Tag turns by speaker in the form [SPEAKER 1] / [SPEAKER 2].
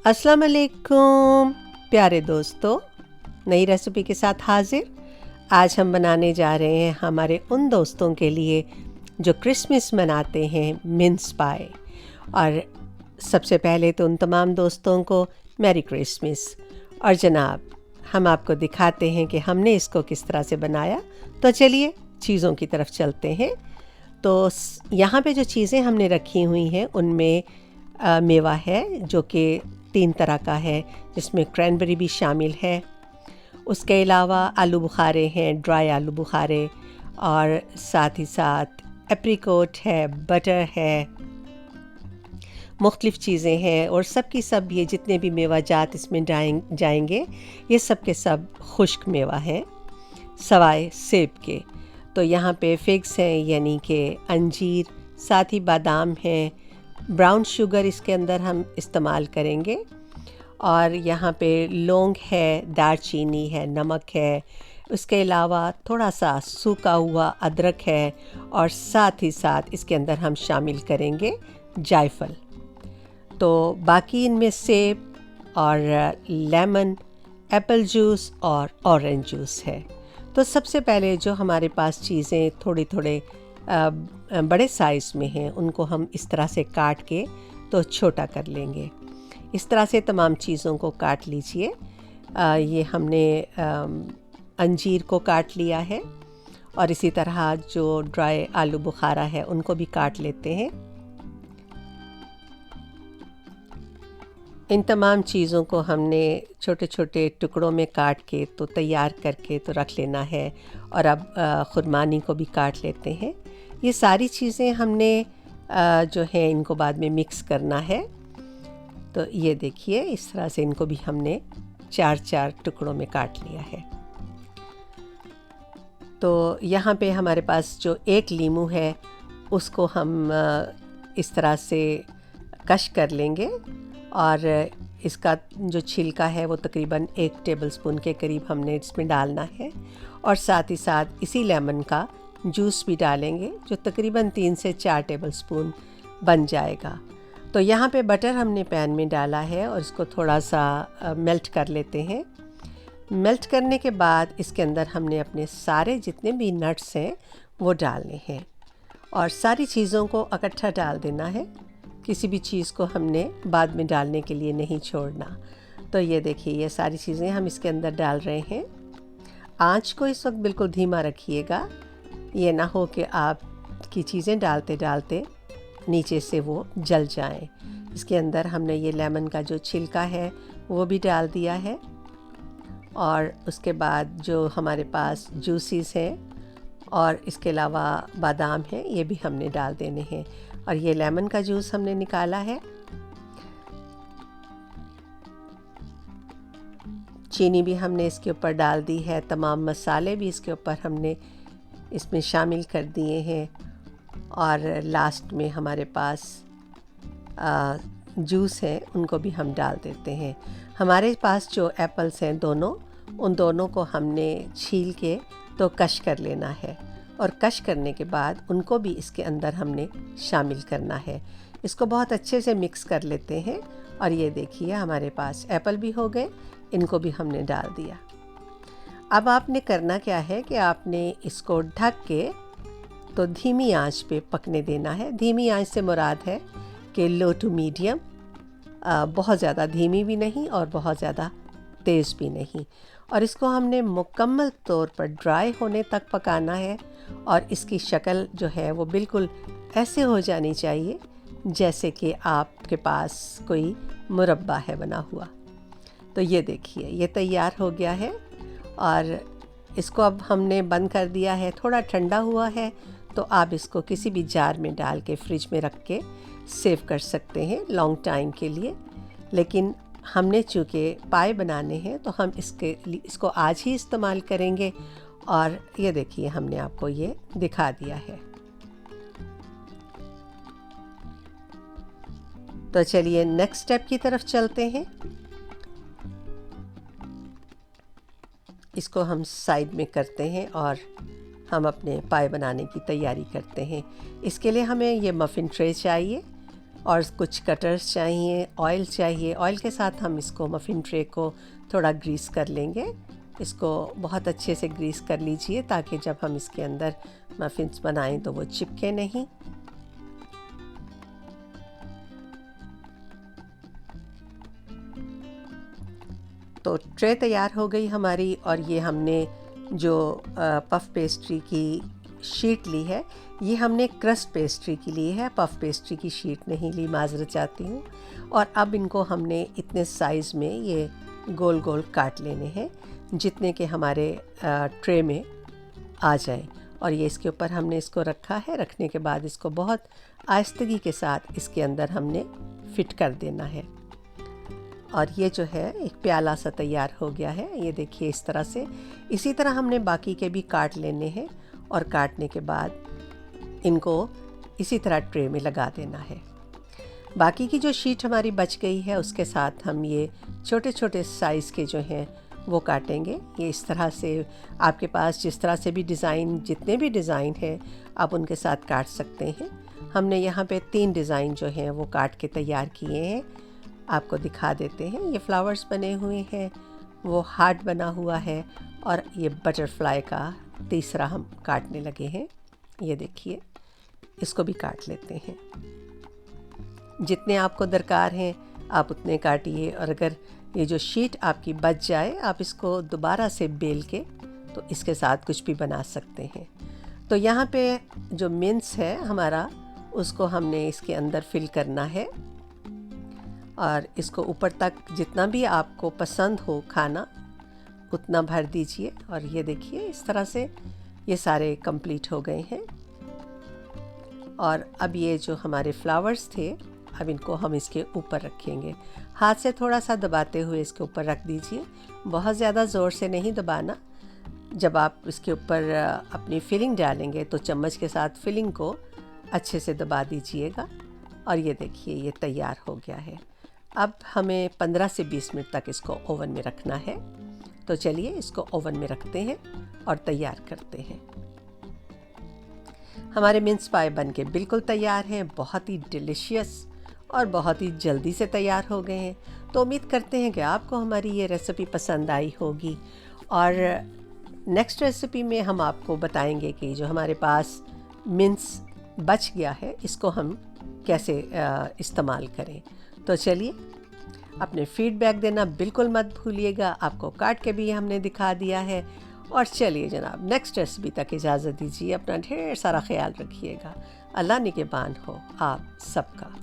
[SPEAKER 1] अस्सलाम वालेकुम प्यारे दोस्तों, नई रेसिपी के साथ हाजिर। आज हम बनाने जा रहे हैं हमारे उन दोस्तों के लिए जो क्रिसमस मनाते हैं मिन्स पाई। और सबसे पहले तो उन तमाम दोस्तों को मैरी क्रिसमस। और जनाब, हम आपको दिखाते हैं कि हमने इसको किस तरह से बनाया। तो चलिए चीज़ों की तरफ चलते हैं। तो यहाँ पे जो चीज़ें हमने रखी हुई हैं उनमें मेवा है जो कि 3 तरह का है, जिसमें क्रैनबेरी भी शामिल है। उसके अलावा आलू बुखारे हैं, ड्राई आलू बुखारे, और साथ ही साथ एप्रिकोट है, बटर है, मुख्तलिफ़ चीज़ें हैं। और सब की सब ये जितने भी मेवा जात इसमें जाएंगे ये सब के सब खुश्क मेवा हैं सवाए सेब के। तो यहाँ पे फिग्स हैं यानी कि अंजीर, साथ ही बादाम हैं, ब्राउन शुगर इसके अंदर हम इस्तेमाल करेंगे, और यहाँ पे लौंग है, दालचीनी है, नमक है। उसके अलावा थोड़ा सा सूखा हुआ अदरक है, और साथ ही साथ इसके अंदर हम शामिल करेंगे जायफल। तो बाकी इनमें सेब और लेमन, एप्पल जूस और ऑरेंज जूस है। तो सबसे पहले जो हमारे पास चीज़ें थोड़ी थोड़े बड़े साइज़ में हैं उनको हम इस तरह से काट के तो छोटा कर लेंगे। इस तरह से तमाम चीज़ों को काट लीजिए। ये हमने अंजीर को काट लिया है, और इसी तरह जो ड्राई आलू बुखारा है उनको भी काट लेते हैं। इन तमाम चीज़ों को हमने छोटे छोटे टुकड़ों में काट के तो तैयार करके तो रख लेना है। और अब खुरमानी को भी काट लेते हैं। ये सारी चीज़ें हमने जो है इनको बाद में मिक्स करना है। तो ये देखिए इस तरह से इनको भी हमने 4-4 टुकड़ों में काट लिया है। तो यहाँ पे हमारे पास जो एक लीमू है उसको हम इस तरह से कश कर लेंगे, और इसका जो छिलका है वो तकरीबन 1 टेबलस्पून के करीब हमने इसमें डालना है। और साथ ही साथ इसी लेमन का जूस भी डालेंगे जो तकरीबन 3 से 4 टेबलस्पून बन जाएगा। तो यहाँ पे बटर हमने पैन में डाला है और इसको थोड़ा सा मेल्ट कर लेते हैं। मेल्ट करने के बाद इसके अंदर हमने अपने सारे जितने भी नट्स हैं वो डालने हैं, और सारी चीज़ों को इकट्ठा डाल देना है। किसी भी चीज़ को हमने बाद में डालने के लिए नहीं छोड़ना। तो ये देखिए ये सारी चीज़ें हम इसके अंदर डाल रहे हैं। आँच को इस वक्त बिल्कुल धीमा रखिएगा, ये ना हो कि आपकी चीज़ें डालते डालते नीचे से वो जल जाएं। इसके अंदर हमने ये लेमन का जो छिलका है वो भी डाल दिया है, और उसके बाद जो हमारे पास जूसीस हैं और इसके अलावा बादाम हैं ये भी हमने डाल देने हैं। और ये लेमन का जूस हमने निकाला है। चीनी भी हमने इसके ऊपर डाल दी है, तमाम मसाले भी इसके ऊपर हमने इसमें शामिल कर दिए हैं, और लास्ट में हमारे पास जूस है उनको भी हम डाल देते हैं। हमारे पास जो एप्पल्स हैं दोनों, उन दोनों को हमने छील के तो कश कर लेना है, और कश करने के बाद उनको भी इसके अंदर हमने शामिल करना है। इसको बहुत अच्छे से मिक्स कर लेते हैं। और ये देखिए हमारे पास एप्पल भी हो गए, इनको भी हमने डाल दिया। अब आपने करना क्या है कि आपने इसको ढक के तो धीमी आंच पे पकने देना है। धीमी आंच से मुराद है कि लो टू मीडियम, बहुत ज़्यादा धीमी भी नहीं और बहुत ज़्यादा तेज़ भी नहीं। और इसको हमने मुकम्मल तौर पर ड्राई होने तक पकाना है, और इसकी शक्ल जो है वो बिल्कुल ऐसे हो जानी चाहिए जैसे कि आपके पास कोई मुरब्बा है बना हुआ। तो ये देखिए ये तैयार हो गया है, और इसको अब हमने बंद कर दिया है। थोड़ा ठंडा हुआ है तो आप इसको किसी भी जार में डाल के फ्रिज में रख के सेव कर सकते हैं लॉन्ग टाइम के लिए। लेकिन हमने चूँकि पाए बनाने हैं तो हम इसको आज ही इस्तेमाल करेंगे। और ये देखिए हमने आपको ये दिखा दिया है। तो चलिए नेक्स्ट स्टेप की तरफ चलते हैं। इसको हम साइड में करते हैं और हम अपने पाए बनाने की तैयारी करते हैं। इसके लिए हमें ये मफ़िन ट्रे चाहिए। और कुछ कटर्स चाहिए, ऑयल चाहिए। ऑयल के साथ हम इसको मफ़िन ट्रे को थोड़ा ग्रीस कर लेंगे। इसको बहुत अच्छे से ग्रीस कर लीजिए ताकि जब हम इसके अंदर मफ़िन्स बनाएं तो वो चिपके नहीं। तो ट्रे तैयार हो गई हमारी, और ये हमने जो पफ़ पेस्ट्री की शीट ली है, ये हमने क्रस्ट पेस्ट्री की ली है, पफ़ पेस्ट्री की शीट नहीं ली, माज़रत चाहती हूँ। और अब इनको हमने इतने साइज़ में ये गोल गोल काट लेने हैं जितने के हमारे ट्रे में आ जाए। और ये इसके ऊपर हमने इसको रखा है। रखने के बाद इसको बहुत आहिस्तगी के साथ इसके अंदर हमने फिट कर देना है। और ये जो है एक प्याला सा तैयार हो गया है, ये देखिए इस तरह से। इसी तरह हमने बाकी के भी काट लेने हैं, और काटने के बाद इनको इसी तरह ट्रे में लगा देना है। बाकी की जो शीट हमारी बच गई है उसके साथ हम ये छोटे छोटे साइज़ के जो हैं वो काटेंगे। ये इस तरह से आपके पास जिस तरह से भी डिज़ाइन, जितने भी डिज़ाइन हैं आप उनके साथ काट सकते हैं। हमने यहाँ पे 3 डिज़ाइन जो हैं वो काट के तैयार किए हैं, आपको दिखा देते हैं। ये फ्लावर्स बने हुए हैं, वो हार्ट बना हुआ है, और ये बटरफ्लाई का तीसरा हम काटने लगे हैं। ये देखिए, इसको भी काट लेते हैं। जितने आपको दरकार हैं आप उतने काटिए, और अगर ये जो शीट आपकी बच जाए आप इसको दोबारा से बेल के तो इसके साथ कुछ भी बना सकते हैं। तो यहाँ पे जो मिन्स है हमारा, उसको हमने इसके अंदर फिल करना है, और इसको ऊपर तक जितना भी आपको पसंद हो खाना उतना भर दीजिए। और ये देखिए इस तरह से ये सारे कंप्लीट हो गए हैं। और अब ये जो हमारे फ्लावर्स थे, अब इनको हम इसके ऊपर रखेंगे। हाथ से थोड़ा सा दबाते हुए इसके ऊपर रख दीजिए, बहुत ज़्यादा ज़ोर से नहीं दबाना। जब आप इसके ऊपर अपनी फिलिंग डालेंगे तो चम्मच के साथ फिलिंग को अच्छे से दबा दीजिएगा। और ये देखिए ये तैयार हो गया है। अब हमें 15 से 20 मिनट तक इसको ओवन में रखना है। तो चलिए इसको ओवन में रखते हैं और तैयार करते हैं। हमारे मिन्स पाए बन के बिल्कुल तैयार हैं, बहुत ही डिलीशियस और बहुत ही जल्दी से तैयार हो गए हैं। तो उम्मीद करते हैं कि आपको हमारी ये रेसिपी पसंद आई होगी, और नेक्स्ट रेसिपी में हम आपको बताएंगे कि जो हमारे पास मिन्स बच गया है इसको हम कैसे इस्तेमाल करें। तो चलिए, अपने फीडबैक देना बिल्कुल मत भूलिएगा। आपको काट के भी हमने दिखा दिया है। और चलिए जनाब, नेक्स्ट रेसिपी तक इजाज़त दीजिए। अपना ढेर सारा ख्याल रखिएगा। अल्लाह निगहबान हो आप सबका।